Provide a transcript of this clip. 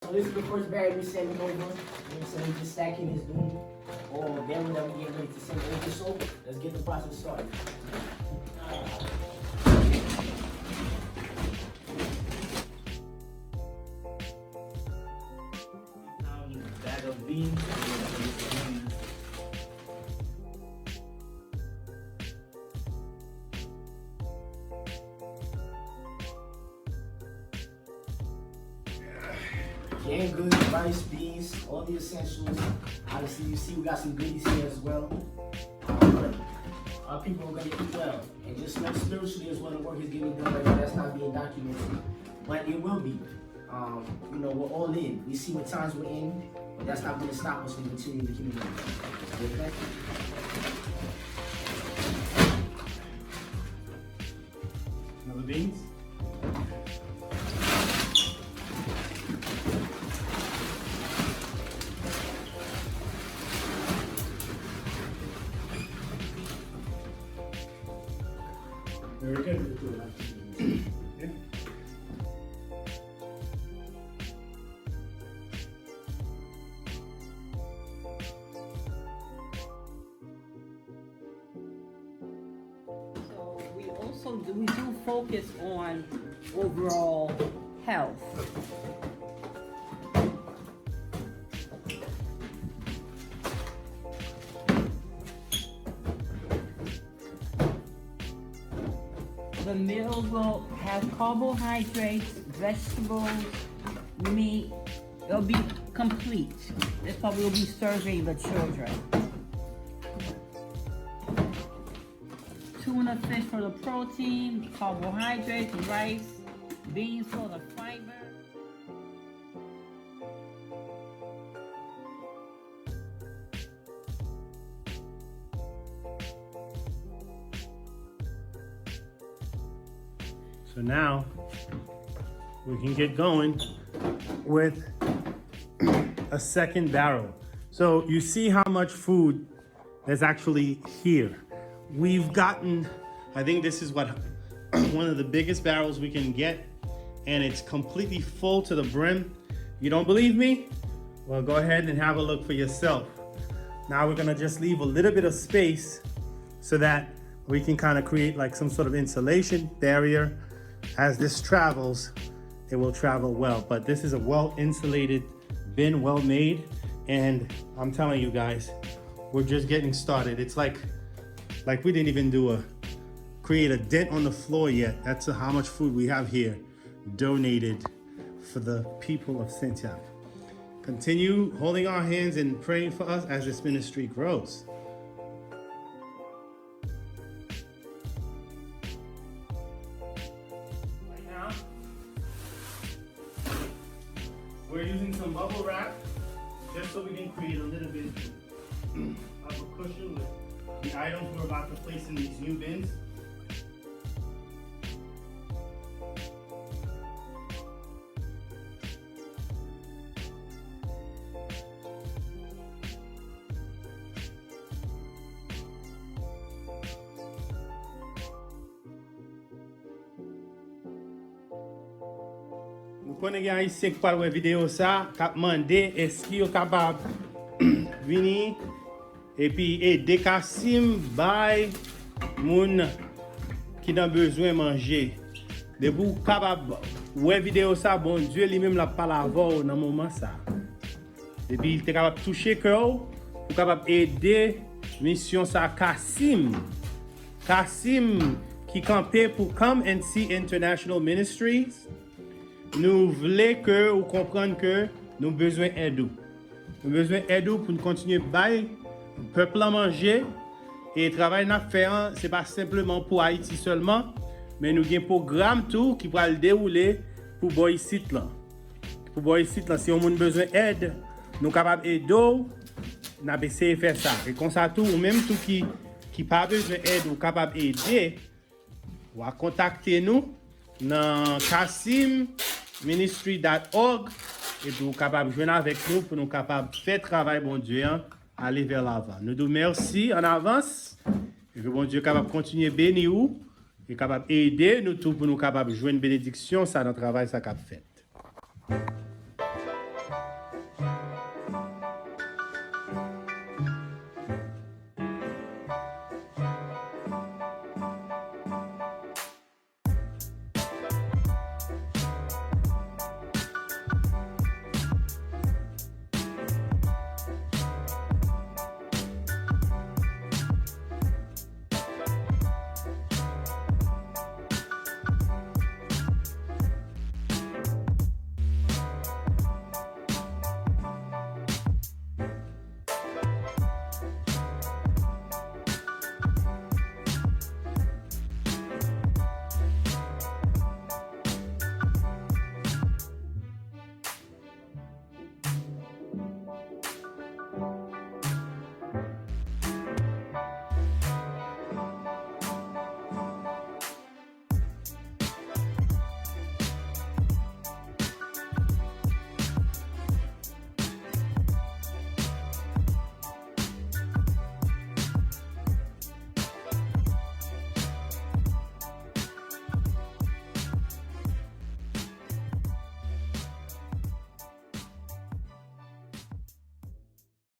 So this is the first barrel we sending over. So we just stacking this doom or barrel that we get ready to send over. So let's get the process started. Bag of beans. Canned goods, rice, beans, all the essentials. Obviously, you see we got some goodies here as well. Our people are going to eat well. And just know spiritually as well, the work is getting done right now. That's not being documented. But it will be. You know, we're all in. We see what times we're in, but that's not going to stop us from continuing the community. Okay? Another beans? Very good. Yeah. So we do focus on overall health. The meal will have carbohydrates, vegetables, meat. It'll be complete. That's what we'll be serving the children. Tuna fish for the protein, carbohydrates, rice, beans for the fiber. So now we can get going with a second barrel. So you see how much food there's actually here. We've gotten, I think this is what one of the biggest barrels we can get, and it's completely full to the brim. You don't believe me? Well, go ahead and have a look for yourself. Now we're gonna just leave a little bit of space so that we can kind of create like some sort of insulation barrier. As this travels, it will travel well. But this is a well-insulated bin, well-made, and I'm telling you guys, we're just getting started. It's like we didn't even create a dent on the floor yet. That's how much food we have here donated for the people of Santiago. Continue holding our hands and praying for us as this ministry grows. We're using some bubble wrap just so we can create a little bit of a cushion with the items we're about to place in these new bins. Nous connaissons ici qui parle de vidéo ça, qui demande est-ce qu'il est capable venir et puis aider Casim by moun qui a besoin de manger. De vous capable ouais vidéo ça, bon Dieu lui-même l'a pas lavé dans moment ça. Et puis il est capable de toucher cœur pour capable aider mission ça Casim. Casim qui campait pour Come and See International Ministries. Nous voulons que vous compreniez que nous avons besoin d'aide. Nous avons besoin d'aide pour nous continuer à bailler le peuple à manger. Et le travail que nous faisons, ce n'est pas simplement pour Haïti seulement, mais nous avons un programme tout qui va le dérouler pour les sites là. Pour les sites là, si on a besoin d'aide, nous sommes capables d'aider, nous avons essayé de faire ça. Et comme ça, tout, ou même tout qui n'a pas besoin d'aide ou capable d'aider, ou à contacter nous dans casimministry.org et pour capable joindre avec nous pour nous capable faire travail bon Dieu aller vers l'avant. Nous vous merci en avance et que bon Dieu capable continuer à bénir nous et capable aider nous tout pour nous capable joindre bénédiction ça dans le travail ça qu'a fait.